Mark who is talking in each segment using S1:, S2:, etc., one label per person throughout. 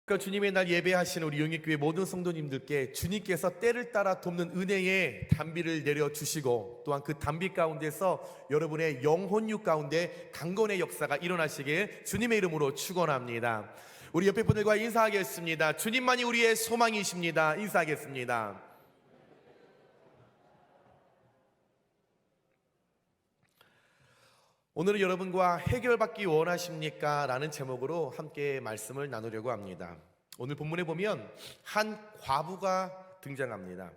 S1: 그러니까 주님의 날 예배하시는 우리 영익교회 모든 성도님들께 주님께서 때를 따라 돕는 은혜의 단비를 내려주시고, 또한 그 단비 가운데서 여러분의 영혼육 가운데 강건의 역사가 일어나시길 주님의 이름으로 축원합니다. 우리 옆에 분들과 인사하겠습니다. 주님만이 우리의 소망이십니다. 인사하겠습니다. 오늘은 여러분과 해결받기 원하십니까? 라는 제목으로 함께 말씀을 나누려고 합니다. 오늘 본문에 보면 한 과부가 등장합니다.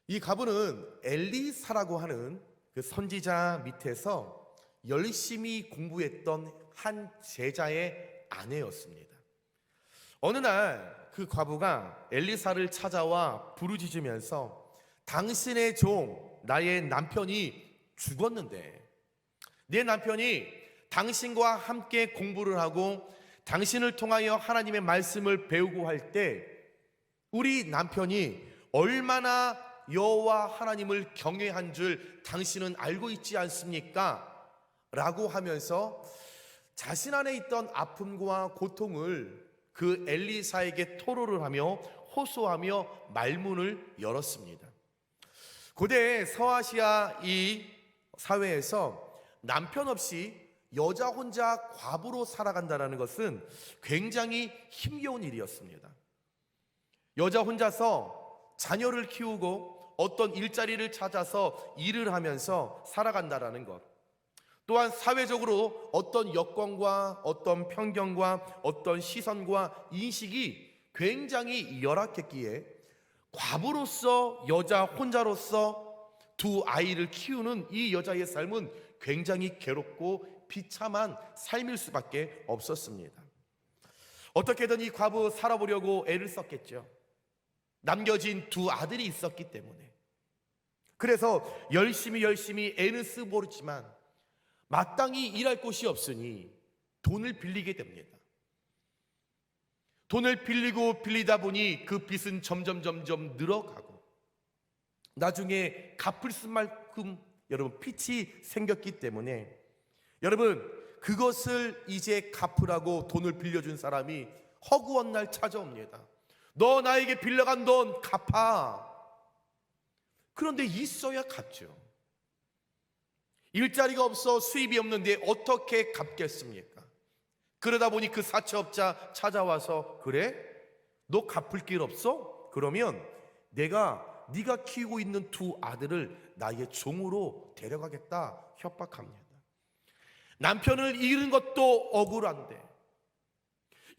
S1: 이 과부는 엘리사라고 하는 그 선지자 밑에서 열심히 공부했던 한 제자의 아내였습니다. 어느 날 그 과부가 엘리사를 찾아와 부르짖으면서 당신의 종 나의 남편이 죽었는데 내 남편이 당신과 함께 공부를 하고 당신을 통하여 하나님의 말씀을 배우고 할 때 우리 남편이 얼마나 여호와 하나님을 경외한 줄 당신은 알고 있지 않습니까? 라고 하면서 자신 안에 있던 아픔과 고통을 그 엘리사에게 토로를 하며 호소하며 말문을 열었습니다. 고대 서아시아 이 사회에서 남편 없이 여자 혼자 과부로 살아간다는 것은 굉장히 힘겨운 일이었습니다. 여자 혼자서 자녀를 키우고 어떤 일자리를 찾아서 일을 하면서 살아간다는 것, 또한 사회적으로 어떤 여건과 어떤 편견과 어떤 시선과 인식이 굉장히 열악했기에 과부로서 여자 혼자로서 두 아이를 키우는 이 여자의 삶은 굉장히 괴롭고 비참한 삶일 수밖에 없었습니다. 어떻게든 이 과부 살아보려고 애를 썼겠죠. 남겨진 두 아들이 있었기 때문에. 그래서 열심히 애는 쓰고 모르지만 마땅히 일할 곳이 없으니 돈을 빌리게 됩니다. 돈을 빌리다 보니 그 빚은 점점 늘어가고 나중에 갚을 수만큼 여러분 빚이 생겼기 때문에 여러분 그것을 이제 갚으라고 돈을 빌려준 사람이 허구한 날 찾아옵니다. 너 나에게 빌려간 돈 갚아. 그런데 있어야 갚죠. 일자리가 없어 수입이 없는데 어떻게 갚겠습니까? 그러다 보니 그 사채업자 찾아와서 그래? 너 갚을 길 없어? 그러면 네가 키우고 있는 두 아들을 나의 종으로 데려가겠다 협박합니다. 남편을 잃은 것도 억울한데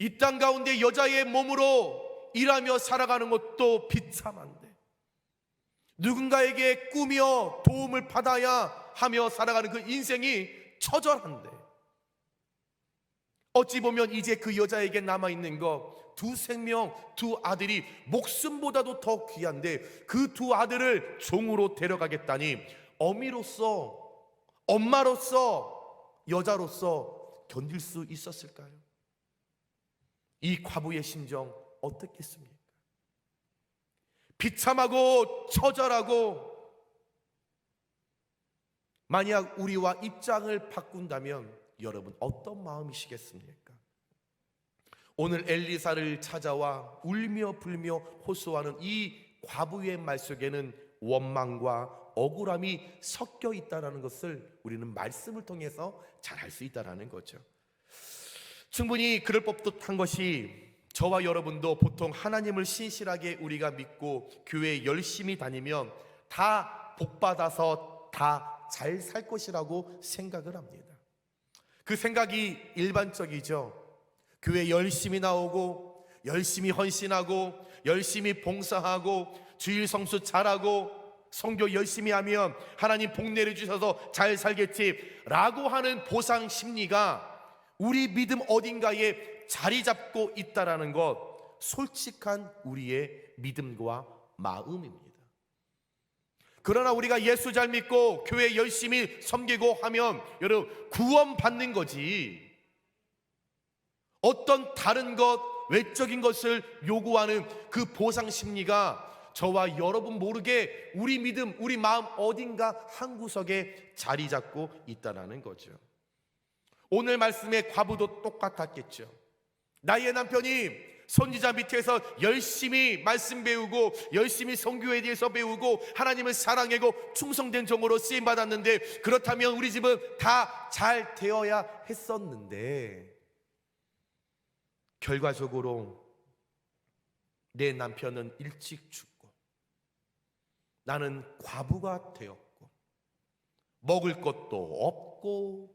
S1: 이 땅 가운데 여자의 몸으로 일하며 살아가는 것도 비참한데 누군가에게 꾸며 도움을 받아야 하며 살아가는 그 인생이 처절한데 어찌 보면 이제 그 여자에게 남아있는 것 두 생명, 두 아들이 목숨보다도 더 귀한데 그 두 아들을 종으로 데려가겠다니 어미로서, 엄마로서, 여자로서 견딜 수 있었을까요? 이 과부의 심정 어떻겠습니까? 비참하고 처절하고, 만약 우리와 입장을 바꾼다면 여러분 어떤 마음이시겠습니까? 오늘 엘리사를 찾아와 울며 불며 호소하는 이 과부의 말 속에는 원망과 억울함이 섞여 있다는 것을 우리는 말씀을 통해서 잘 알 수 있다는 거죠. 충분히 그럴 법도 한 것이 저와 여러분도 보통 하나님을 신실하게 우리가 믿고 교회에 열심히 다니면 다 복받아서 다 잘 살 것이라고 생각을 합니다. 그 생각이 일반적이죠. 교회 열심히 나오고 열심히 헌신하고 열심히 봉사하고 주일 성수 잘하고 선교 열심히 하면 하나님 복 내려주셔서 잘 살겠지 라고 하는 보상 심리가 우리 믿음 어딘가에 자리 잡고 있다는 것, 솔직한 우리의 믿음과 마음입니다. 그러나 우리가 예수 잘 믿고 교회 열심히 섬기고 하면 여러분 구원 받는 거지 어떤 다른 것, 외적인 것을 요구하는 그 보상 심리가 저와 여러분 모르게 우리 믿음, 우리 마음 어딘가 한 구석에 자리 잡고 있다는 거죠. 오늘 말씀의 과부도 똑같았겠죠. 나의 남편이 선지자 밑에서 열심히 말씀 배우고 열심히 선교에 대해서 배우고 하나님을 사랑하고 충성된 종으로 쓰임 받았는데, 그렇다면 우리 집은 다 잘 되어야 했었는데, 결과적으로 내 남편은 일찍 죽고 나는 과부가 되었고 먹을 것도 없고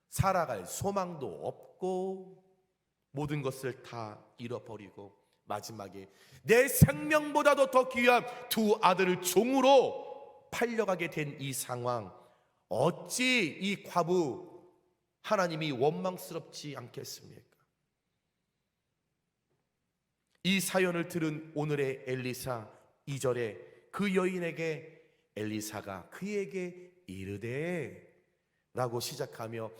S1: 살아갈 소망도 없고 모든 것을 다 잃어버리고 마지막에 내 생명보다도 더 귀한 두 아들을 종으로 팔려가게 된 이 상황, 어찌 이 과부 하나님이 원망스럽지 않겠습니까? 이 사연을 들은 오늘의 엘리사, 2절에 그 여인에게 엘리사가 그에게 이르되 라고 시작하며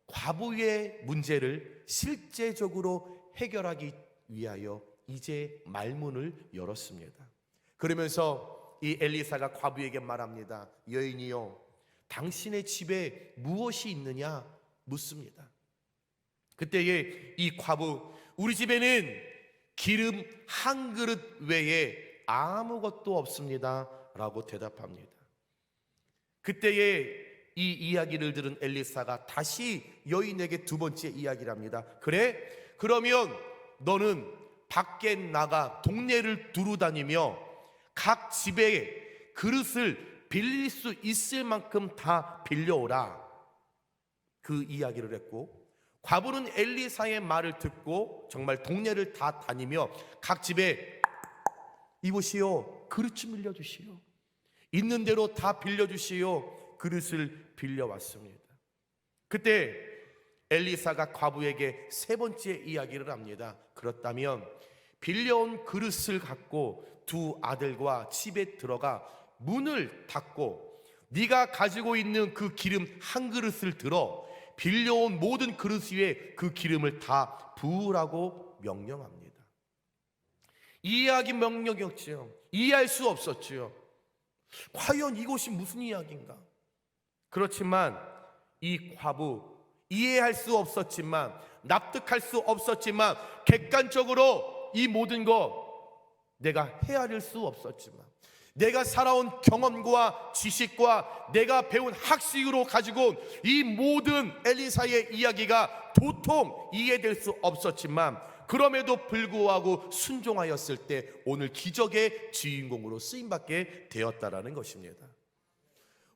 S1: 과부의 문제를 실제적으로 해결하기 위하여 이제 말문을 열었습니다. 그러면서 이 엘리사가 과부에게 말합니다. 여인이여, 당신의 집에 무엇이 있느냐 묻습니다. 그때에 이 과부, 우리 집에는 기름 한 그릇 외에 아무것도 없습니다 라고 대답합니다. 그때에 이 이야기를 들은 엘리사가 다시 여인에게 두 번째 이야기를 합니다. 그래? 그러면 너는 밖에 나가 동네를 두루다니며 각 집에 그릇을 빌릴 수 있을 만큼 다 빌려오라. 그 이야기를 했고, 과부는 엘리사의 말을 듣고 정말 동네를 다 다니며 각 집에 이보시오, 그릇 좀 빌려주시오, 있는 대로 다 빌려주시오, 그릇을 빌려왔습니다. 그때 엘리사가 과부에게 세 번째 이야기를 합니다. 그렇다면 빌려온 그릇을 갖고 두 아들과 집에 들어가 문을 닫고 네가 가지고 있는 그 기름 한 그릇을 들어 빌려온 모든 그릇 위에 그 기름을 다 부으라고 명령합니다. 이해하기 명령이었지요. 이해할 수 없었지요. 과연 이것이 무슨 이야기인가? 그렇지만 이 과부, 이해할 수 없었지만, 납득할 수 없었지만, 객관적으로 이 모든 거 내가 헤아릴 수 없었지만, 내가 살아온 경험과 지식과 내가 배운 학식으로 가지고 온 이 모든 엘리사의 이야기가 도통 이해될 수 없었지만, 그럼에도 불구하고 순종하였을 때 오늘 기적의 주인공으로 쓰임받게 되었다라는 것입니다.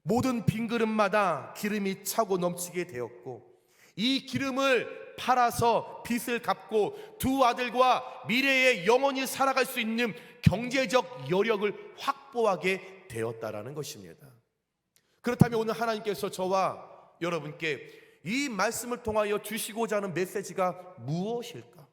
S1: 모든 빈 그릇마다 기름이 차고 넘치게 되었고, 이 기름을 팔아서 빚을 갚고 두 아들과 미래에 영원히 살아갈 수 있는 경제적 여력을 확보하게 되었다라는 것입니다. 그렇다면 오늘 하나님께서 저와 여러분께 이 말씀을 통하여 주시고자 하는 메시지가 무엇일까?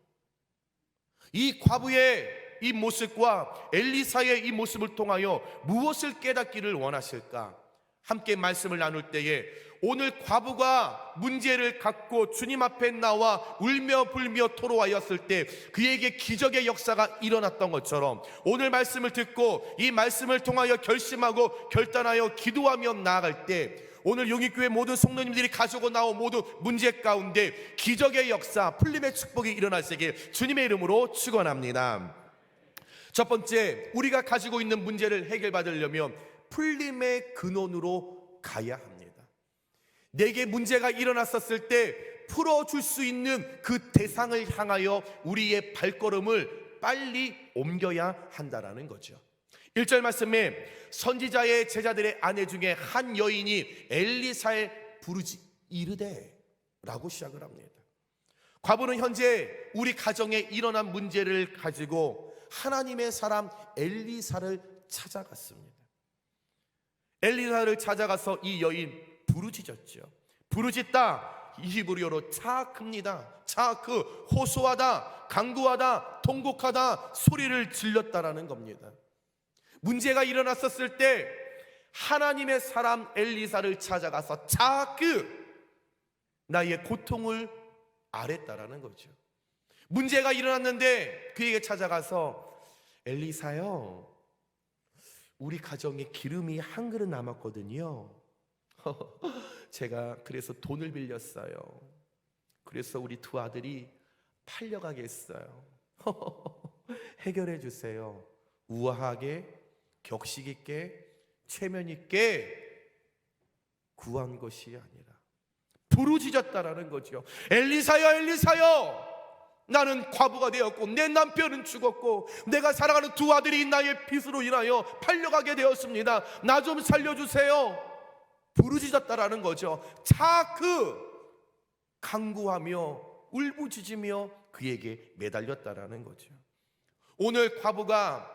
S1: 이 과부의 이 모습과 엘리사의 이 모습을 통하여 무엇을 깨닫기를 원하실까? 함께 말씀을 나눌 때에 오늘 과부가 문제를 갖고 주님 앞에 나와 울며 불며 토로하였을 때 그에게 기적의 역사가 일어났던 것처럼, 오늘 말씀을 듣고 이 말씀을 통하여 결심하고 결단하여 기도하며 나아갈 때 오늘 용인교회 모든 성도님들이 가지고 나온 모든 문제 가운데 기적의 역사, 풀림의 축복이 일어날 수 있게 주님의 이름으로 축원합니다. 첫 번째, 우리가 가지고 있는 문제를 해결받으려면 풀림의 근원으로 가야 합니다. 내게 문제가 일어났었을 때 풀어줄 수 있는 그 대상을 향하여 우리의 발걸음을 빨리 옮겨야 한다라는 거죠. 1절 말씀에 선지자의 제자들의 아내 중에 한 여인이 엘리사에 부르지 이르되 라고 시작을 합니다. 과부는 현재 우리 가정에 일어난 문제를 가지고 하나님의 사람 엘리사를 찾아갔습니다. 엘리사를 찾아가서 이 여인 부르짖었죠. 부르짖다, 이 히브리어로 차크입니다. 차크, 호소하다, 강구하다, 통곡하다, 소리를 질렀다라는 겁니다. 문제가 일어났었을 때 하나님의 사람 엘리사를 찾아가서 차크, 나의 고통을 아랬다라는 거죠. 문제가 일어났는데 그에게 찾아가서 엘리사요, 우리 가정에 기름이 한 그릇 남았거든요. 제가 그래서 돈을 빌렸어요. 그래서 우리 두 아들이 팔려가겠어요. 해결해 주세요. 우아하게, 격식 있게, 체면 있게 구한 것이 아니라 부르짖었다라는 거죠. 엘리사여, 엘리사여, 나는 과부가 되었고 내 남편은 죽었고 내가 사랑하는 두 아들이 나의 빚으로 인하여 팔려가게 되었습니다. 나 좀 살려주세요. 부르짖었다라는 거죠. 간구하며 울부짖으며 그에게 매달렸다라는 거죠. 오늘 과부가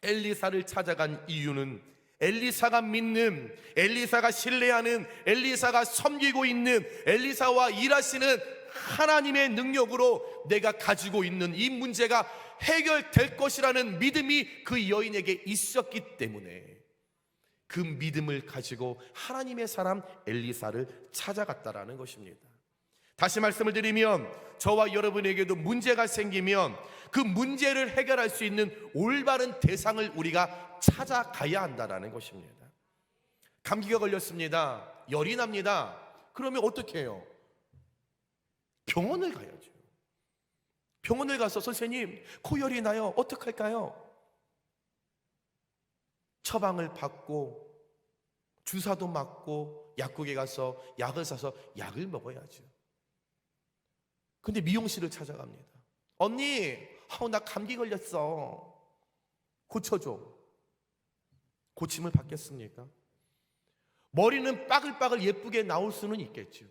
S1: 엘리사를 찾아간 이유는 엘리사가 믿는, 엘리사가 신뢰하는, 엘리사가 섬기고 있는, 엘리사와 일하시는 하나님의 능력으로 내가 가지고 있는 이 문제가 해결될 것이라는 믿음이 그 여인에게 있었기 때문에 그 믿음을 가지고 하나님의 사람 엘리사를 찾아갔다라는 것입니다. 다시 말씀을 드리면 저와 여러분에게도 문제가 생기면 그 문제를 해결할 수 있는 올바른 대상을 우리가 찾아가야 한다는 것입니다. 감기가 걸렸습니다. 열이 납니다. 그러면 어떻게 해요? 병원을 가야죠. 병원을 가서 선생님 코열이 나요. 어떡할까요? 처방을 받고 주사도 맞고 약국에 가서 약을 사서 약을 먹어야죠. 근데 미용실을 찾아갑니다. 언니, 나 감기 걸렸어. 고쳐줘. 고침을 받겠습니까? 머리는 빠글빠글 예쁘게 나올 수는 있겠죠.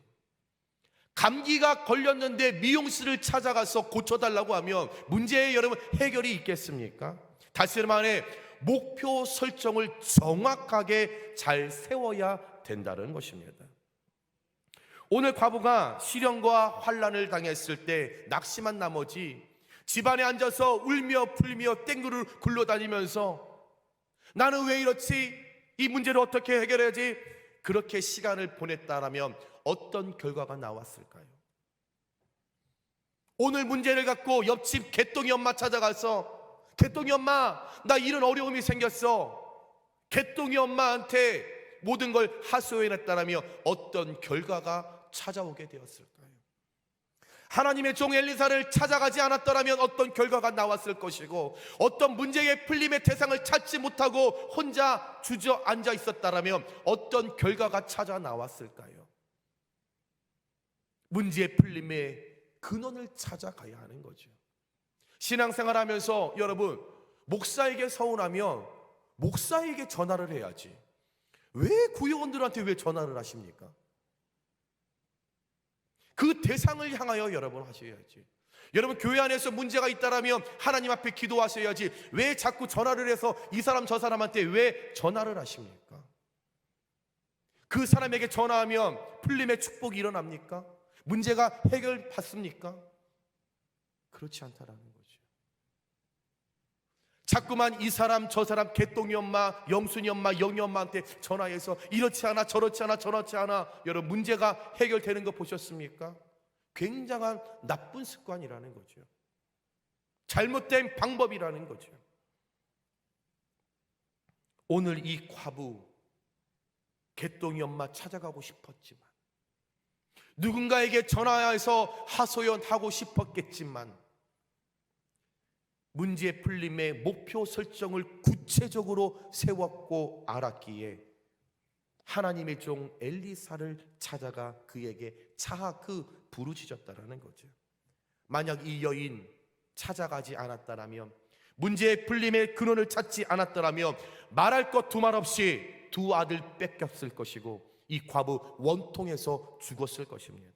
S1: 감기가 걸렸는데 미용실을 찾아가서 고쳐달라고 하면 문제의 여러분 해결이 있겠습니까? 다시 말해 목표 설정을 정확하게 잘 세워야 된다는 것입니다. 오늘 과부가 시련과 환난을 당했을 때 낙심한 나머지 집안에 앉아서 울며 불며 땡구를 굴러다니면서 나는 왜 이렇지? 이 문제를 어떻게 해결해야지? 그렇게 시간을 보냈다라면 어떤 결과가 나왔을까요? 오늘 문제를 갖고 옆집 개똥이 엄마 찾아가서 개똥이 엄마, 나 이런 어려움이 생겼어. 개똥이 엄마한테 모든 걸 하소연했다라며 어떤 결과가 찾아오게 되었을까요? 하나님의 종 엘리사를 찾아가지 않았더라면 어떤 결과가 나왔을 것이고 어떤 문제의 풀림의 대상을 찾지 못하고 혼자 주저앉아 있었다라면 어떤 결과가 찾아 나왔을까요? 문제의 풀림의 근원을 찾아가야 하는 거죠. 신앙생활하면서 여러분 목사에게 서운하면 목사에게 전화를 해야지 왜 구역원들한테 왜 전화를 하십니까? 그 대상을 향하여 여러분 하셔야지. 여러분 교회 안에서 문제가 있다라면 하나님 앞에 기도하셔야지 왜 자꾸 전화를 해서 이 사람 저 사람한테 왜 전화를 하십니까? 그 사람에게 전화하면 풀림의 축복이 일어납니까? 문제가 해결받습니까? 그렇지 않다라는 거죠. 자꾸만 이 사람 저 사람 개똥이 엄마, 영순이 엄마, 영희 엄마한테 전화해서 이렇지 않아 저렇지 않아 저렇지 않아 여러분 문제가 해결되는 거 보셨습니까? 굉장한 나쁜 습관이라는 거죠. 잘못된 방법이라는 거죠. 오늘 이 과부 개똥이 엄마 찾아가고 싶었지만 누군가에게 전화해서 하소연하고 싶었겠지만 문제 풀림의 목표 설정을 구체적으로 세웠고 알았기에 하나님의 종 엘리사를 찾아가 그에게 부르짖었다라는 거죠. 만약 이 여인 찾아가지 않았다라면 문제의 풀림의 근원을 찾지 않았더라면 말할 것 두 말 없이 두 아들 뺏겼을 것이고 이 과부 원통에서 죽었을 것입니다.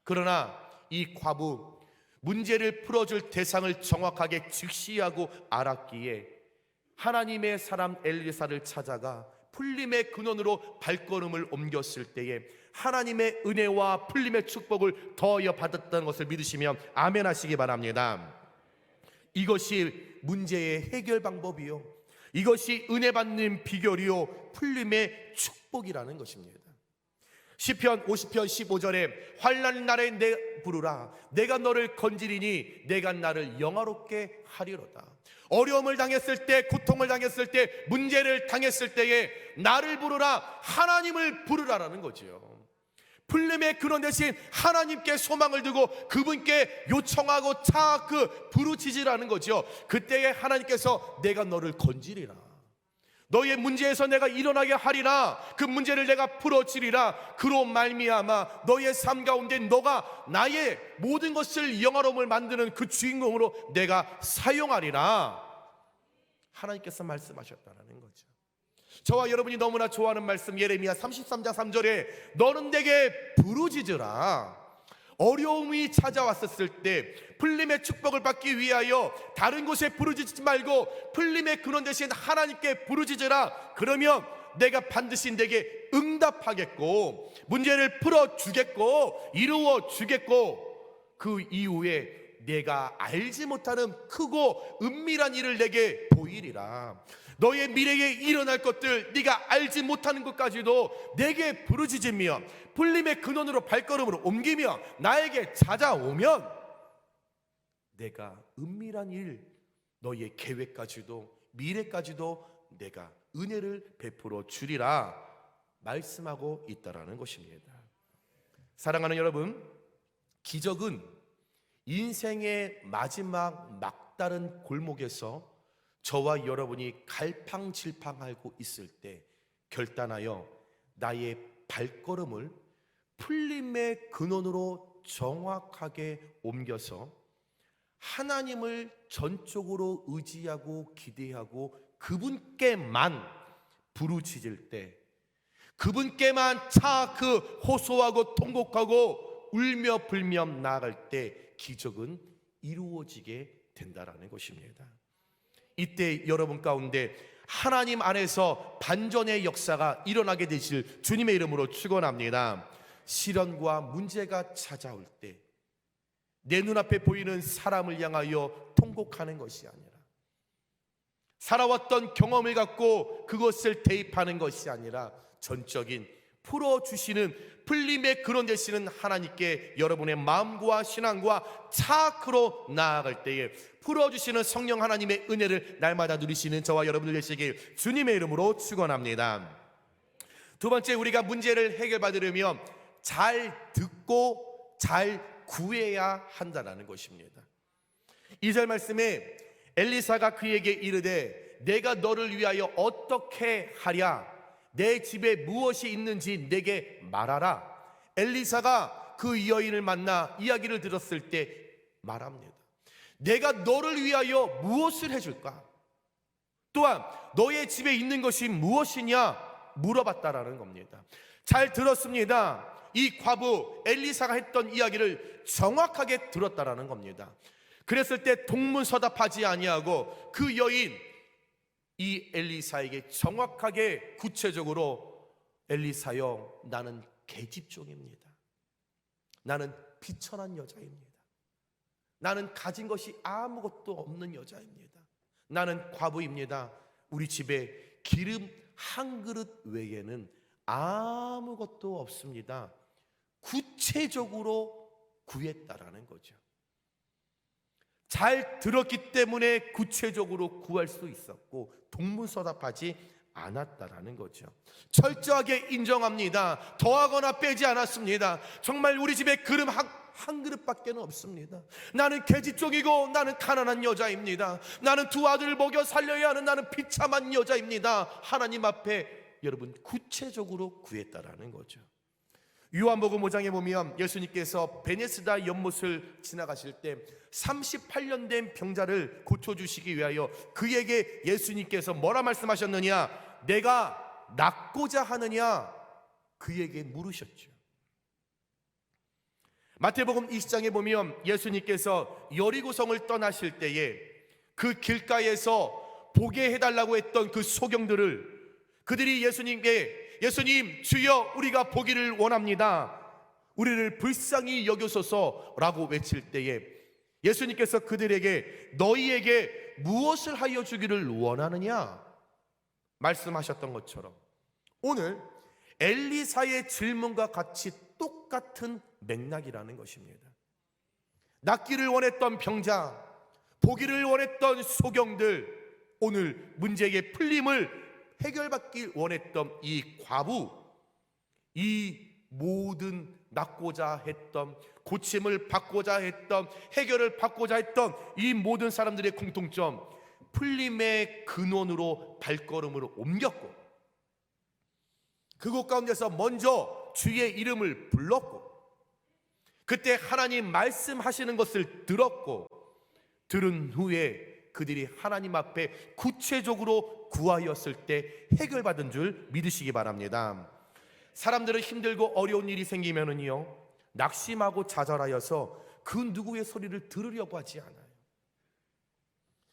S1: 그러나 이 과부 문제를 풀어줄 대상을 정확하게 직시하고 알았기에 하나님의 사람 엘리사를 찾아가 풀림의 근원으로 발걸음을 옮겼을 때에 하나님의 은혜와 풀림의 축복을 더하여 받았다는 것을 믿으시면 아멘 하시기 바랍니다. 이것이 문제의 해결 방법이요, 이것이 은혜 받는 비결이요 풀림의 축복이라는 것입니다. 시편 50편 15절에 환난 날에 내 부르라 내가 너를 건지리니 내가 나를 영화롭게 하리로다. 어려움을 당했을 때, 고통을 당했을 때, 문제를 당했을 때에 나를 부르라, 하나님을 부르라라는 거죠. 풀림의 근원 대신 하나님께 소망을 두고 그분께 요청하고 부르짖으라는 거죠. 그때에 하나님께서 내가 너를 건지리라, 너의 문제에서 내가 일어나게 하리라, 그 문제를 내가 풀어주리라. 그로 말미암아 너의 삶 가운데 너가 나의 모든 것을 영화로움을 만드는 그 주인공으로 내가 사용하리라. 하나님께서 말씀하셨다는 거죠. 저와 여러분이 너무나 좋아하는 말씀, 예레미야 33장 3절에 너는 내게 부르짖으라. 어려움이 찾아왔었을 때 풀림의 축복을 받기 위하여 다른 곳에 부르짖지 말고 풀림의 근원 대신 하나님께 부르짖으라. 그러면 내가 반드시 내게 응답하겠고 문제를 풀어주겠고 이루어주겠고 그 이후에 내가 알지 못하는 크고 은밀한 일을 내게 보이리라. 너의 미래에 일어날 것들, 네가 알지 못하는 것까지도 내게 부르짖으며 풀림의 근원으로 발걸음으로 옮기며 나에게 찾아오면 내가 은밀한 일, 너의 계획까지도 미래까지도 내가 은혜를 베풀어 주리라 말씀하고 있다라는 것입니다. 사랑하는 여러분, 기적은 인생의 마지막 막다른 골목에서 저와 여러분이 갈팡질팡하고 있을 때 결단하여 나의 발걸음을 풀림의 근원으로 정확하게 옮겨서 하나님을 전적으로 의지하고 기대하고 그분께만 부르짖을 때, 그분께만 호소하고 통곡하고 울며 불며 나아갈 때 기적은 이루어지게 된다라는 것입니다. 이때 여러분 가운데 하나님 안에서 반전의 역사가 일어나게 되실 주님의 이름으로 축원합니다. 시련과 문제가 찾아올 때 내 눈앞에 보이는 사람을 향하여 통곡하는 것이 아니라, 살아왔던 경험을 갖고 그것을 대입하는 것이 아니라 전적인 풀어주시는 풀림의 근원 되시는 하나님께 여러분의 마음과 신앙과 차크로 나아갈 때에 풀어주시는 성령 하나님의 은혜를 날마다 누리시는 저와 여러분들 되시길 주님의 이름으로 축원합니다. 두 번째, 우리가 문제를 해결받으려면 잘 듣고 잘 구해야 한다는 것입니다. 2절 말씀에 엘리사가 그에게 이르되 내가 너를 위하여 어떻게 하랴? 내 집에 무엇이 있는지 내게 말하라. 엘리사가 그 여인을 만나 이야기를 들었을 때 말합니다. 내가 너를 위하여 무엇을 해줄까? 또한 너의 집에 있는 것이 무엇이냐 물어봤다라는 겁니다. 잘 들었습니다. 이 과부 엘리사가 했던 이야기를 정확하게 들었다라는 겁니다. 그랬을 때 동문서답하지 아니하고 그 여인 이 엘리사에게 정확하게 구체적으로 엘리사여, 나는 계집종입니다. 나는 비천한 여자입니다. 나는 가진 것이 아무것도 없는 여자입니다. 나는 과부입니다. 우리 집에 기름 한 그릇 외에는 아무것도 없습니다. 구체적으로 구했다라는 거죠. 잘 들었기 때문에 구체적으로 구할 수 있었고 동문서답하지 않았다라는 거죠. 철저하게 인정합니다. 더하거나 빼지 않았습니다. 정말 우리 집에 기름 한 그릇밖에 없습니다. 나는 계집종이고 나는 가난한 여자입니다. 나는 두 아들을 먹여 살려야 하는 나는 비참한 여자입니다. 하나님 앞에 여러분 구체적으로 구했다라는 거죠. 요한복음 5장에 보면 예수님께서 베네스다 연못을 지나가실 때 38년 된 병자를 고쳐주시기 위하여 그에게 예수님께서 뭐라 말씀하셨느냐? 내가 낫고자 하느냐? 그에게 물으셨죠. 마태복음 20장에 보면 예수님께서 여리고성을 떠나실 때에 그 길가에서 보게 해달라고 했던 그 소경들을, 그들이 예수님께 예수님 주여 우리가 보기를 원합니다, 우리를 불쌍히 여겨소서라고 외칠 때에 예수님께서 그들에게 너희에게 무엇을 하여 주기를 원하느냐 말씀하셨던 것처럼 오늘 엘리사의 질문과 같이 똑같은 맥락이라는 것입니다. 낫기를 원했던 병자, 보기를 원했던 소경들, 오늘 문제의 풀림을 해결받기 원했던 이 과부, 이 모든 낫고자 했던, 고침을 받고자 했던, 해결을 받고자 했던 이 모든 사람들의 공통점, 풀림의 근원으로 발걸음을 옮겼고, 그곳 가운데서 먼저 주의 이름을 불렀고, 그때 하나님 말씀하시는 것을 들었고, 들은 후에 그들이 하나님 앞에 구체적으로 구하였을 때 해결받은 줄 믿으시기 바랍니다. 사람들은 힘들고 어려운 일이 생기면은요, 낙심하고 좌절하여서 그 누구의 소리를 들으려고 하지 않아요.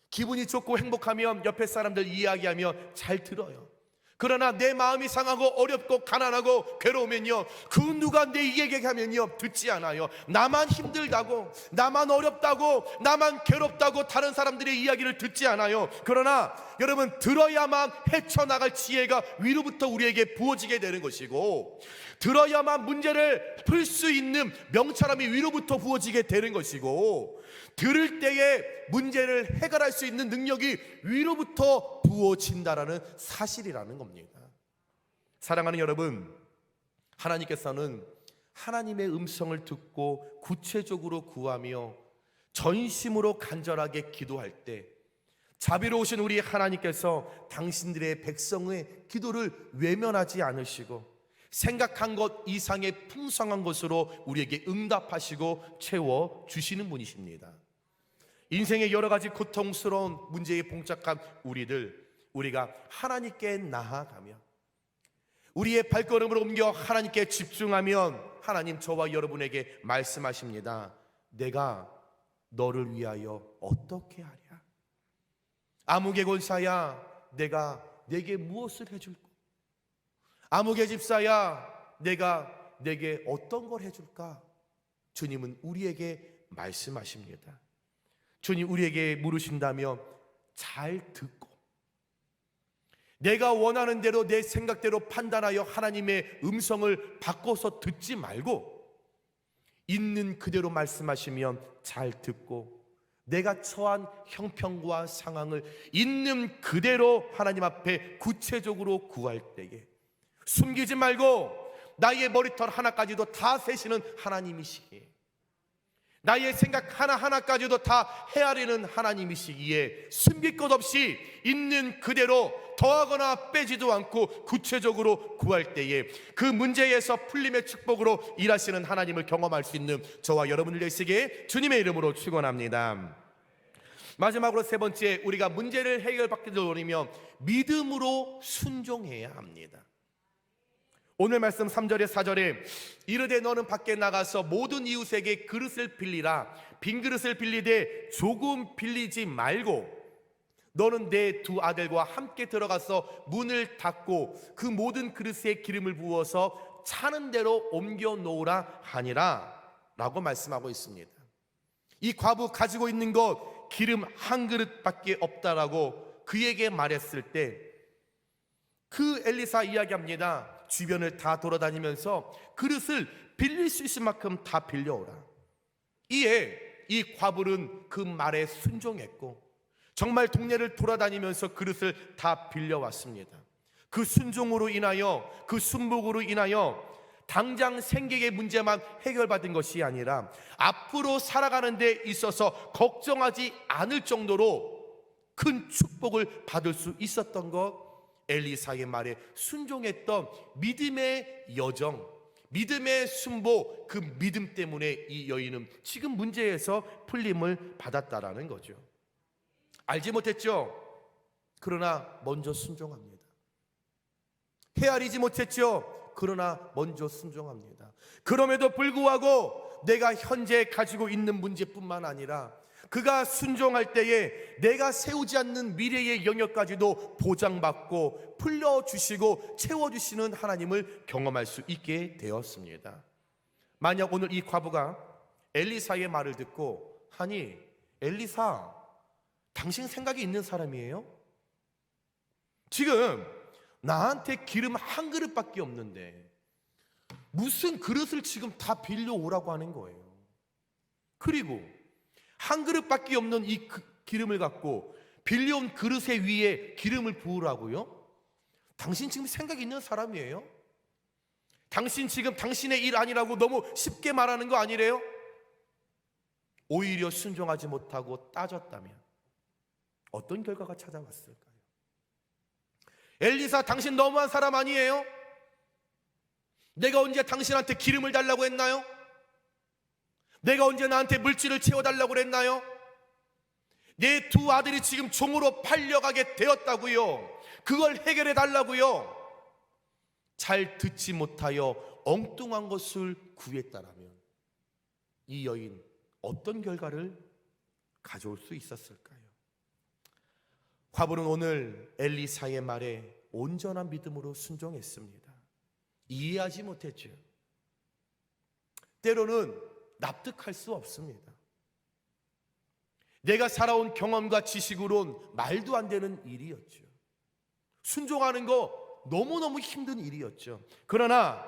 S1: 기분이 좋고 행복하면 옆에 사람들 이야기하며 잘 들어요. 그러나 내 마음이 상하고 어렵고 가난하고 괴로우면요, 그 누가 내 얘기하면요 듣지 않아요. 나만 힘들다고, 나만 어렵다고, 나만 괴롭다고 다른 사람들의 이야기를 듣지 않아요. 그러나 여러분, 들어야만 헤쳐나갈 지혜가 위로부터 우리에게 부어지게 되는 것이고, 들어야만 문제를 풀 수 있는 명철함이 위로부터 부어지게 되는 것이고, 들을 때에 문제를 해결할 수 있는 능력이 위로부터 부어진다라는 사실이라는 겁니다. 사랑하는 여러분, 하나님께서는 하나님의 음성을 듣고 구체적으로 구하며 전심으로 간절하게 기도할 때 자비로우신 우리 하나님께서 당신들의 백성의 기도를 외면하지 않으시고 생각한 것 이상의 풍성한 것으로 우리에게 응답하시고 채워주시는 분이십니다. 인생의 여러 가지 고통스러운 문제에 봉착한 우리가 하나님께 나아가며 우리의 발걸음을 옮겨 하나님께 집중하면 하나님 저와 여러분에게 말씀하십니다. 내가 너를 위하여 어떻게 하랴? 아무개 권사야, 내가 내게 무엇을 해줄까? 아무개 집사야, 내가 내게 어떤 걸 해줄까? 주님은 우리에게 말씀하십니다. 주님 우리에게 물으신다면 잘 듣고 내가 원하는 대로 내 생각대로 판단하여 하나님의 음성을 바꿔서 듣지 말고 있는 그대로 말씀하시면 잘 듣고 내가 처한 형편과 상황을 있는 그대로 하나님 앞에 구체적으로 구할 때에 숨기지 말고 나의 머리털 하나까지도 다 세시는 하나님이시기에, 나의 생각 하나하나까지도 다 헤아리는 하나님이시기에 숨길 것 없이 있는 그대로 더하거나 빼지도 않고 구체적으로 구할 때에 그 문제에서 풀림의 축복으로 일하시는 하나님을 경험할 수 있는 저와 여러분들 되시기에 주님의 이름으로 축원합니다. 마지막으로 세 번째, 우리가 문제를 해결받기를 원하면 믿음으로 순종해야 합니다. 오늘 말씀 3절에 4절에 이르되 너는 밖에 나가서 모든 이웃에게 그릇을 빌리라. 빈 그릇을 빌리되 조금 빌리지 말고 너는 내 두 아들과 함께 들어가서 문을 닫고 그 모든 그릇에 기름을 부어서 차는 대로 옮겨 놓으라 하니라 라고 말씀하고 있습니다. 이 과부 가지고 있는 것 기름 한 그릇밖에 없다라고 그에게 말했을 때 그 엘리사 이야기합니다. 주변을 다 돌아다니면서 그릇을 빌릴 수 있을 만큼 다 빌려오라. 이에 이 과부는 그 말에 순종했고 정말 동네를 돌아다니면서 그릇을 다 빌려왔습니다. 그 순종으로 인하여, 그 순복으로 인하여 당장 생계의 문제만 해결받은 것이 아니라 앞으로 살아가는 데 있어서 걱정하지 않을 정도로 큰 축복을 받을 수 있었던 것, 엘리사의 말에 순종했던 믿음의 여정, 믿음의 순복, 그 믿음 때문에 이 여인은 지금 문제에서 풀림을 받았다라는 거죠. 알지 못했죠? 그러나 먼저 순종합니다. 헤아리지 못했죠? 그러나 먼저 순종합니다. 그럼에도 불구하고 내가 현재 가지고 있는 문제뿐만 아니라 그가 순종할 때에 내가 세우지 않는 미래의 영역까지도 보장받고 풀려주시고 채워주시는 하나님을 경험할 수 있게 되었습니다. 만약 오늘 이 과부가 엘리사의 말을 듣고, 아니 엘리사, 당신 생각이 있는 사람이에요? 지금 나한테 기름 한 그릇밖에 없는데 무슨 그릇을 지금 다 빌려오라고 하는 거예요. 그리고 한 그릇밖에 없는 이 기름을 갖고 빌려온 그릇에 위에 기름을 부으라고요? 당신 지금 생각 있는 사람이에요? 당신 지금 당신의 일 아니라고 너무 쉽게 말하는 거 아니래요? 오히려 순종하지 못하고 따졌다면 어떤 결과가 찾아왔을까요? 엘리사, 당신 너무한 사람 아니에요? 내가 언제 당신한테 기름을 달라고 했나요? 내가 언제 나한테 물질을 채워달라고 그랬나요? 내 두 아들이 지금 종으로 팔려가게 되었다고요. 그걸 해결해 달라고요. 잘 듣지 못하여 엉뚱한 것을 구했다라면 이 여인 어떤 결과를 가져올 수 있었을까요? 과부는 오늘 엘리사의 말에 온전한 믿음으로 순종했습니다. 이해하지 못했죠. 때로는 납득할 수 없습니다. 내가 살아온 경험과 지식으론 말도 안 되는 일이었죠. 순종하는 거 너무너무 힘든 일이었죠. 그러나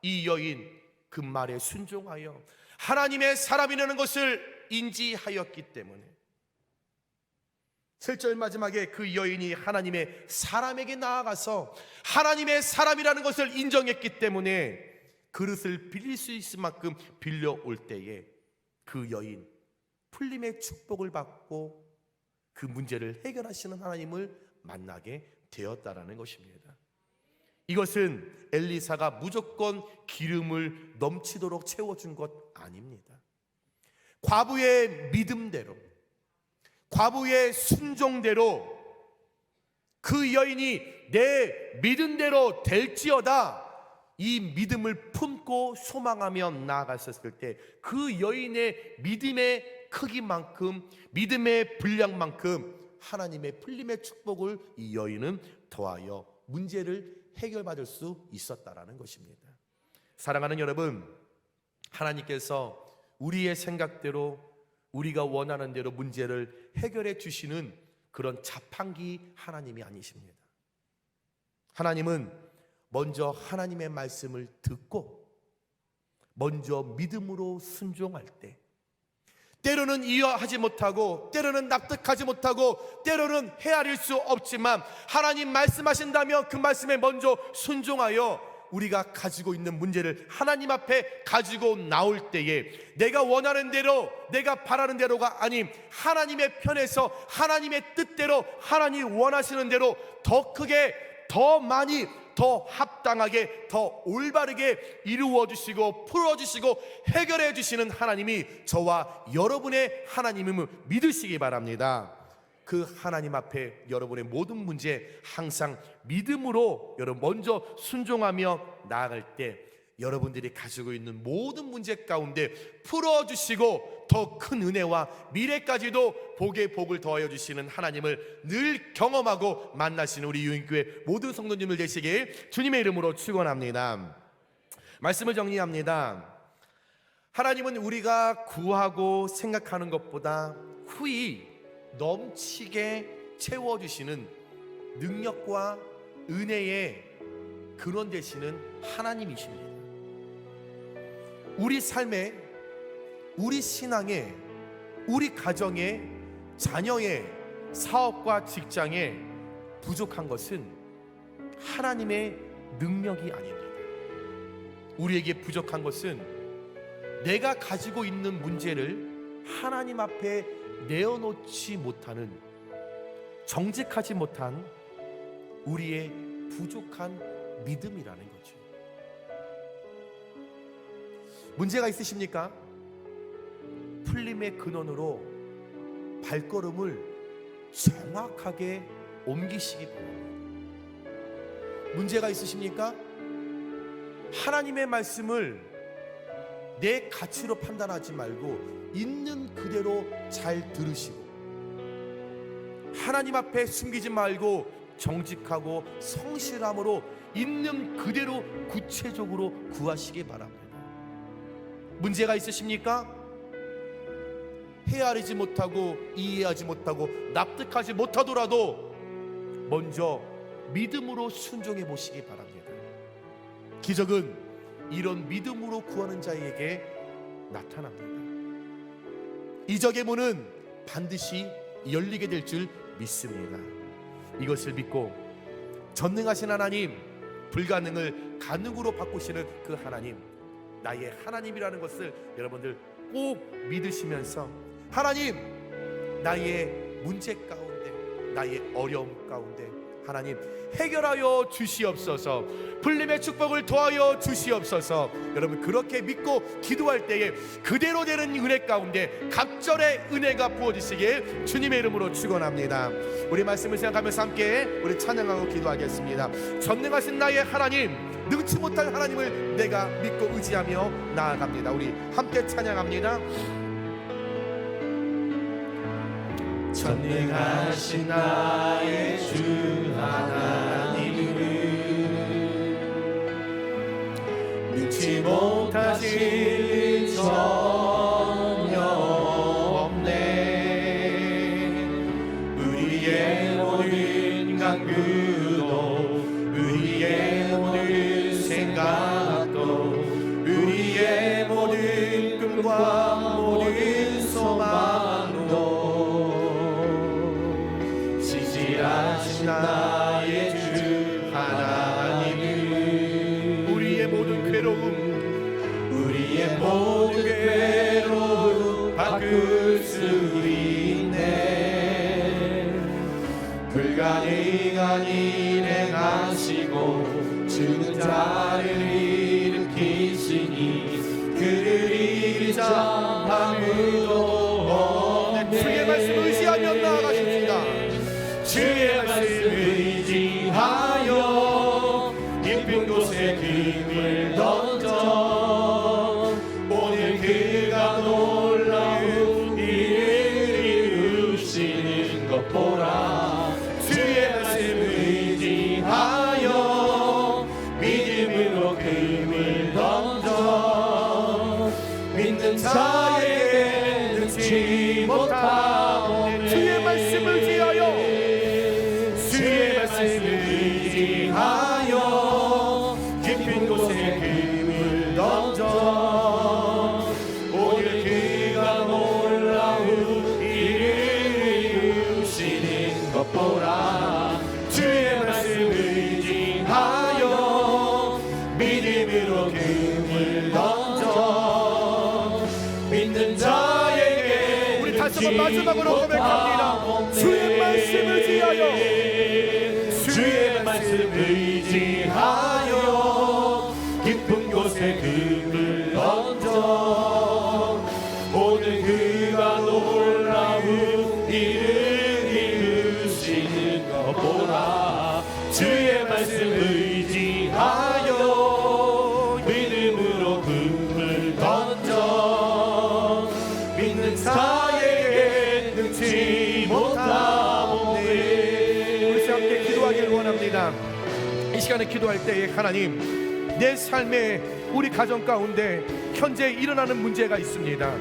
S1: 이 여인 그 말에 순종하여 하나님의 사람이라는 것을 인지하였기 때문에 7절 마지막에 그 여인이 하나님의 사람에게 나아가서 하나님의 사람이라는 것을 인정했기 때문에 그릇을 빌릴 수 있을 만큼 빌려올 때에 그 여인 풀림의 축복을 받고 그 문제를 해결하시는 하나님을 만나게 되었다라는 것입니다. 이것은 엘리사가 무조건 기름을 넘치도록 채워준 것 아닙니다. 과부의 믿음대로, 과부의 순종대로 그 여인이 내 믿은 대로 될지어다 이 믿음을 품고 소망하며 나아갔었을 때 그 여인의 믿음의 크기만큼, 믿음의 분량만큼 하나님의 풀림의 축복을 이 여인은 더하여 문제를 해결받을 수 있었다라는 것입니다. 사랑하는 여러분, 하나님께서 우리의 생각대로 우리가 원하는 대로 문제를 해결해 주시는 그런 자판기 하나님이 아니십니다. 하나님은 먼저 하나님의 말씀을 듣고 먼저 믿음으로 순종할 때 때로는 이해하지 못하고 때로는 납득하지 못하고 때로는 헤아릴 수 없지만 하나님 말씀하신다면 그 말씀에 먼저 순종하여 우리가 가지고 있는 문제를 하나님 앞에 가지고 나올 때에 내가 원하는 대로, 내가 바라는 대로가 아닌 하나님의 편에서 하나님의 뜻대로, 하나님 원하시는 대로 더 크게, 더 많이, 더 합당하게, 더 올바르게 이루어 주시고 풀어 주시고 해결해 주시는 하나님이 저와 여러분의 하나님임을 믿으시기 바랍니다. 그 하나님 앞에 여러분의 모든 문제 항상 믿음으로 여러분 먼저 순종하며 나아갈 때 여러분들이 가지고 있는 모든 문제 가운데 풀어주시고 더 큰 은혜와 미래까지도 복에 복을 더하여 주시는 하나님을 늘 경험하고 만나시는 우리 유인교회 모든 성도님들 되시길 주님의 이름으로 축원합니다. 말씀을 정리합니다. 하나님은 우리가 구하고 생각하는 것보다 후히 넘치게 채워주시는 능력과 은혜의 근원 되시는 하나님이십니다. 우리 삶에, 우리 신앙에, 우리 가정에, 자녀의 사업과 직장에 부족한 것은 하나님의 능력이 아닙니다. 우리에게 부족한 것은 내가 가지고 있는 문제를 하나님 앞에 내어놓지 못하는, 정직하지 못한 우리의 부족한 믿음이라는 거죠. 문제가 있으십니까? 풀림의 근원으로 발걸음을 정확하게 옮기시기 바랍니다. 문제가 있으십니까? 하나님의 말씀을 내 가치로 판단하지 말고 있는 그대로 잘 들으시고 하나님 앞에 숨기지 말고 정직하고 성실함으로 있는 그대로 구체적으로 구하시기 바랍니다. 문제가 있으십니까? 헤아리지 못하고 이해하지 못하고 납득하지 못하더라도 먼저 믿음으로 순종해 보시기 바랍니다. 기적은 이런 믿음으로 구하는 자에게 나타납니다. 이적의 문은 반드시 열리게 될 줄 믿습니다. 이것을 믿고 전능하신 하나님, 불가능을 가능으로 바꾸시는 그 하나님, 나의 하나님이라는 것을 여러분들 꼭 믿으시면서, 하나님, 나의 문제 가운데, 나의 어려움 가운데 하나님 해결하여 주시옵소서, 불림의 축복을 더하여 주시옵소서. 여러분 그렇게 믿고 기도할 때에 그대로 되는 은혜 가운데 갑절의 은혜가 부어지시길 주님의 이름으로 축원합니다. 우리 말씀을 생각하면서 함께 우리 찬양하고 기도하겠습니다. 전능하신 나의 하나님, 능치 못할 하나님을 내가 믿고 의지하며 나아갑니다. 우리 함께 찬양합니다.
S2: 전능하신 나의 주 하나님은 능치 못하실 일 전혀 없네. 우리의 모든 간구도, 우리의 모든 생각도, 우리의 모든 꿈과 모든 소망도 지지하신 나의 주 하나님은 우리의 모든 괴로움 바꿀 수 있네. 불가능한 일 행하시고 죽은 자를 일으키시니 그를 이기자 아무도 없네.
S1: 주의 말씀 의지하며 나아가십시다.
S2: 주의 말씀 의지하여 깊은 곳에 금을 던져 오늘 그가 놀라운 일을 이루시는 것 보라. 주의 말씀 의지하여 믿음으로 금을 던져 믿는 자에게 능치 못하오네.
S1: 주의 말씀 의지하여,
S2: 주의 말씀 의지하여 깊은 곳에 금을 던져 오늘 그가 놀라운 일을 이루시는 것 보라. 주의 말씀 의지하여 믿음으로 금을 던져 믿는 자에게
S1: 우리 다시 한번 마지막으로 고백합니다. 주의 말씀 의지하여,
S2: 주의 말씀 의지하여 깊은 곳에 금을 던져 오늘 그가 놀라운 일을 이루시는 것 보라. 주의 말씀 의지하여 믿음으로 금을 던져 믿는 자에게 능치 못하오네.
S1: 우리 함께 기도하기를 원합니다. 이 시간에 기도할 때에 하나님, 내 삶에 우리 가정 가운데 현재 일어나는 문제가 있습니다.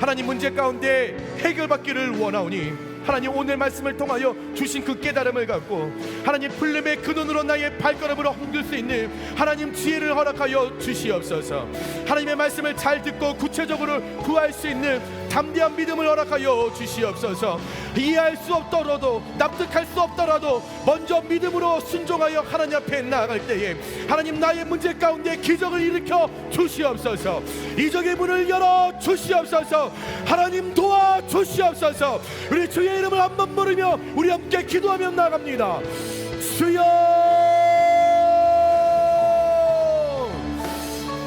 S1: 하나님, 문제 가운데 해결받기를 원하오니 하나님, 오늘 말씀을 통하여 주신 그 깨달음을 갖고 하나님 불림의 그 눈으로 나의 발걸음을 옮길 수 있는 하나님 지혜를 허락하여 주시옵소서. 하나님의 말씀을 잘 듣고 구체적으로 구할 수 있는 담대한 믿음을 허락하여 주시옵소서. 이해할 수 없더라도, 납득할 수 없더라도 먼저 믿음으로 순종하여 하나님 앞에 나아갈 때에 하나님, 나의 문제 가운데 기적을 일으켜 주시옵소서. 이적의 문을 열어 주시옵소서. 하나님 도와 주시옵소서. 우리 주의 이름을 한번 부르며 우리 함께 기도하며 나갑니다. 주여,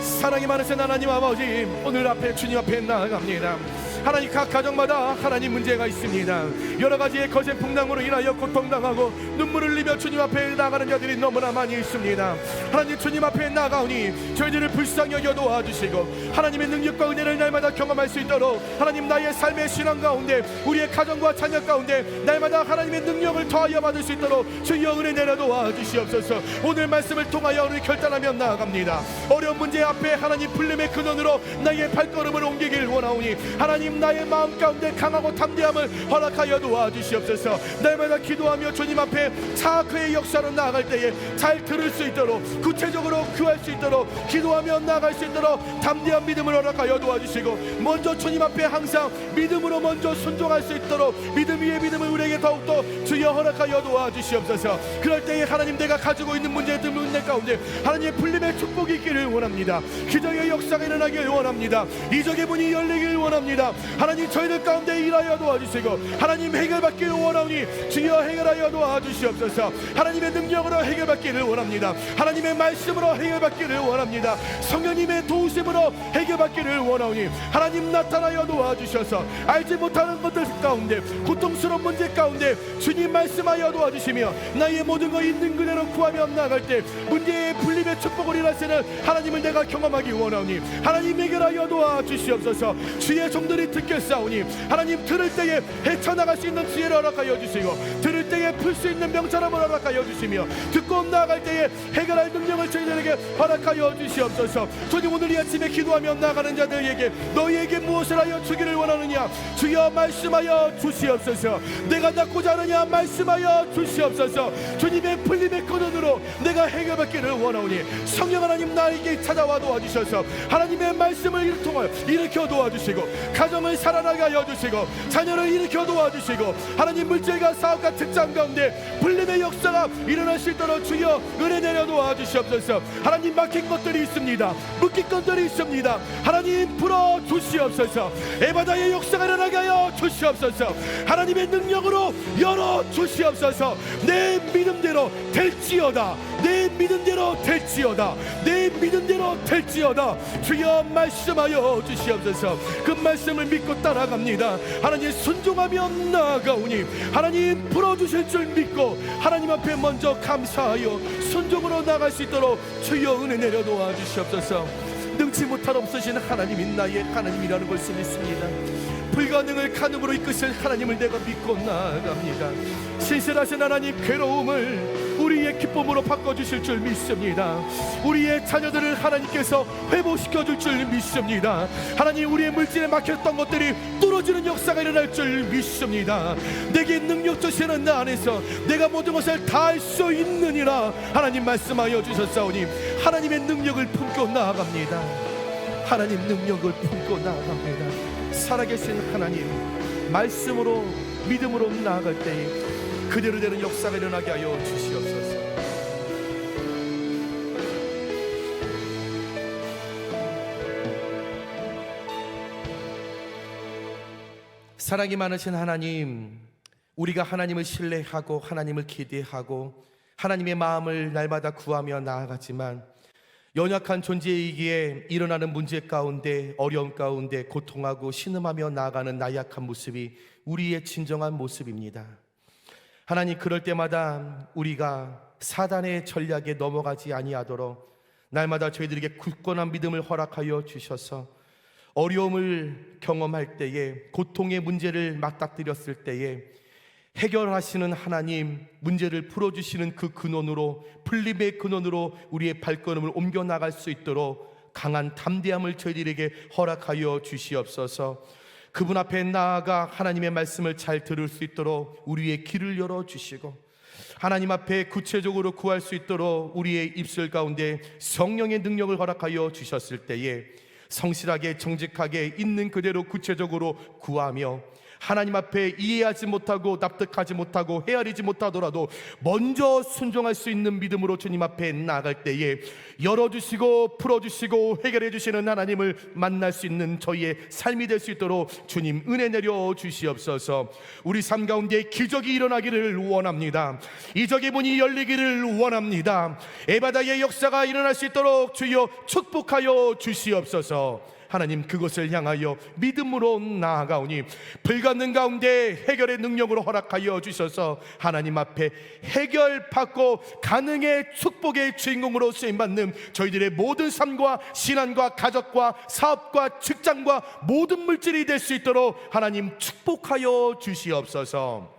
S1: 사랑이 많으신 하나님 아버지, 오늘 앞에 주님 앞에 나아갑니다. 하나님, 각 가정마다 하나님 문제가 있습니다. 여러 가지의 거센 풍랑으로 인하여 고통당하고 눈물을 흘리며 주님 앞에 나가는 자들이 너무나 많이 있습니다. 하나님, 주님 앞에 나가오니 저희들을 불쌍히 여겨 도와주시고 하나님의 능력과 은혜를 날마다 경험할 수 있도록 하나님, 나의 삶의 신앙 가운데, 우리의 가정과 자녀 가운데 날마다 하나님의 능력을 더하여 받을 수 있도록 주여 은혜 내려 도와주시옵소서. 오늘 말씀을 통하여 우리 결단하며 나아갑니다. 어려운 문제 앞에 하나님 불림의 근원으로 나의 발걸음을 옮기길 원하오니 하나님, 하나님 나의 마음 가운데 강하고 담대함을 허락하여 도와주시옵소서. 날마다 기도하며 주님 앞에 차크의 역사로 나아갈 때에 잘 들을 수 있도록, 구체적으로 구할 수 있도록, 기도하며 나아갈 수 있도록 담대한 믿음을 허락하여 도와주시고, 먼저 주님 앞에 항상 믿음으로 먼저 순종할 수 있도록 믿음 위에 믿음을 우리에게 더욱더 주여 허락하여 도와주시옵소서. 그럴 때에 하나님 내가 가지고 있는 문제들 가운데 하나님의 풀림의 축복이 있기를 원합니다. 기적의 역사가 일어나기를 원합니다. 이적의 문이 열리기를 원합니다. 하나님 저희들 가운데 일하여 도와주시고 하나님 해결받기를 원하오니 주여 해결하여 도와주시옵소서. 하나님의 능력으로 해결받기를 원합니다. 하나님의 말씀으로 해결받기를 원합니다. 성령님의 도우심으로 해결받기를 원하오니 하나님 나타나여 도와주셔서 알지 못하는 것들 가운데, 고통스러운 문제 가운데 주님 말씀하여 도와주시며 나의 모든 것 있는 그대로 구하며 나아갈 때 문제의 풀림의 축복을 일하시는 하나님을 내가 경험하기 원하오니 하나님 해결하여 도와주시옵소서. 주의 종들이 듣겠사오니 하나님 들을 때에 헤쳐나갈 수 있는 지혜를 허락하여 주시고, 들을 때에 풀 수 있는 명철함을 허락하여 주시며, 듣고 나아갈 때에 해결할 능력을 저희들에게 허락하여 주시옵소서. 주님 오늘 이 아침에 기도하며 나아가는 자들에게 너희에게 무엇을 하여 주기를 원하느냐 주여 말씀하여 주시옵소서. 내가 낳고자 하느냐 말씀하여 주시옵소서. 주님의 풀림의 근원으로 내가 해결받기를 원하오니 성령 하나님 나에게 찾아와 도와주셔서 하나님의 말씀을 통하여 일으켜 도와주시고, 가정을 살아나게 하여 주시고, 자녀를 일으켜 도와주시고, 하나님 물질과 사업과 직장 가운데 풀림의 역사가 일어날 수 있도록 주여 은혜 내려 도와주시옵소서. 하나님 막힌 것들이 있습니다. 묶인 것들이 있습니다. 하나님 풀어 주시옵소서. 에바다의 역사가 일어나게 하여 주시옵소서. 하나님의 능력으로 열어 주시옵소서. 내 믿음대로 될지어다. 내 믿음대로 될지어다. 내 믿음대로 될지어다. 주여 말씀하여 주시옵소서. 그 말씀을 믿고 따라갑니다. 하나님 순종하며 나아가오니 하나님 풀어주실 줄 믿고 하나님 앞에 먼저 감사하여 순종으로 나갈 수 있도록 주여 은혜 내려 도와주시옵소서. 능치 못할 없으신 하나님이 나의 하나님이라는 것을 믿습니다. 불가능을 가능으로 이끄실 하나님을 내가 믿고 나아갑니다. 신실하신 하나님, 괴로움을 우리의 기쁨으로 바꿔주실 줄 믿습니다. 우리의 자녀들을 하나님께서 회복시켜줄 줄 믿습니다. 하나님 우리의 물질에 막혔던 것들이 뚫어지는 역사가 일어날 줄 믿습니다. 내게 능력 주시는 나 안에서 내가 모든 것을 다 할 수 있느니라 하나님 말씀하여 주셨사오니 하나님의 능력을 품고 나아갑니다. 하나님 능력을 품고 나아갑니다. 살아계신 하나님 말씀으로 믿음으로 나아갈 때에 그대로 되는 역사가 일어나게 하여 주시옵소서. 사랑이 많으신 하나님, 우리가 하나님을 신뢰하고 하나님을 기대하고 하나님의 마음을 날마다 구하며 나아가지만 연약한 존재이기에 일어나는 문제 가운데, 어려움 가운데 고통하고 신음하며 나아가는 나약한 모습이 우리의 진정한 모습입니다. 하나님, 그럴 때마다 우리가 사단의 전략에 넘어가지 아니하도록 날마다 저희들에게 굳건한 믿음을 허락하여 주셔서 어려움을 경험할 때에, 고통의 문제를 맞닥뜨렸을 때에 해결하시는 하나님, 문제를 풀어주시는 그 근원으로, 풀림의 근원으로 우리의 발걸음을 옮겨 나갈 수 있도록 강한 담대함을 저희들에게 허락하여 주시옵소서. 그분 앞에 나아가 하나님의 말씀을 잘 들을 수 있도록 우리의 귀를 열어주시고, 하나님 앞에 구체적으로 구할 수 있도록 우리의 입술 가운데 성령의 능력을 허락하여 주셨을 때에 성실하게 정직하게 있는 그대로 구체적으로 구하며 하나님 앞에 이해하지 못하고 납득하지 못하고 헤아리지 못하더라도 먼저 순종할 수 있는 믿음으로 주님 앞에 나아갈 때에 열어주시고 풀어주시고 해결해 주시는 하나님을 만날 수 있는 저희의 삶이 될 수 있도록 주님 은혜 내려 주시옵소서. 우리 삶 가운데 기적이 일어나기를 원합니다. 이적의 문이 열리기를 원합니다. 에바다의 역사가 일어날 수 있도록 주여 축복하여 주시옵소서. 하나님, 그것을 향하여 믿음으로 나아가오니 불가능 가운데 해결의 능력으로 허락하여 주셔서 하나님 앞에 해결받고 가능의 축복의 주인공으로 쓰임받는 저희들의 모든 삶과 신앙과 가족과 사업과 직장과 모든 물질이 될 수 있도록 하나님 축복하여 주시옵소서.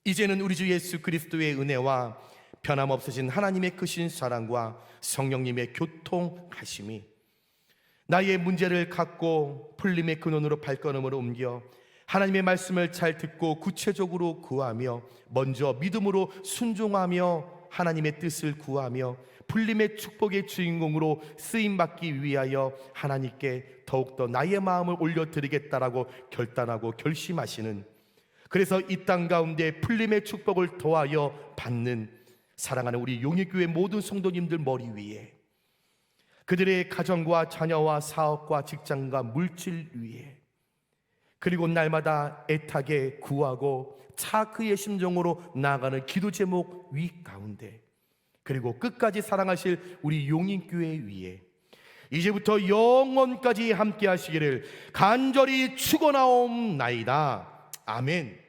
S1: 이제는 우리 주 예수 그리스도의 은혜와 변함없으신 하나님의 크신 사랑과 성령님의 교통하심이 나의 문제를 갖고 풀림의 근원으로 발걸음을 옮겨 하나님의 말씀을 잘 듣고 구체적으로 구하며 먼저 믿음으로 순종하며 하나님의 뜻을 구하며 풀림의 축복의 주인공으로 쓰임받기 위하여 하나님께 더욱더 나의 마음을 올려드리겠다라고 결단하고 결심하시는, 그래서 이 땅 가운데 풀림의 축복을 더하여 받는 사랑하는 우리 용인교회 모든 성도님들 머리 위에, 그들의 가정과 자녀와 사업과 직장과 물질 위에, 그리고 날마다 애타게 구하고 차크의 심정으로 나아가는 기도 제목 위 가운데, 그리고 끝까지 사랑하실 우리 용인교회 위에 이제부터 영원까지 함께 하시기를 간절히 축원하옵나이다. 아멘.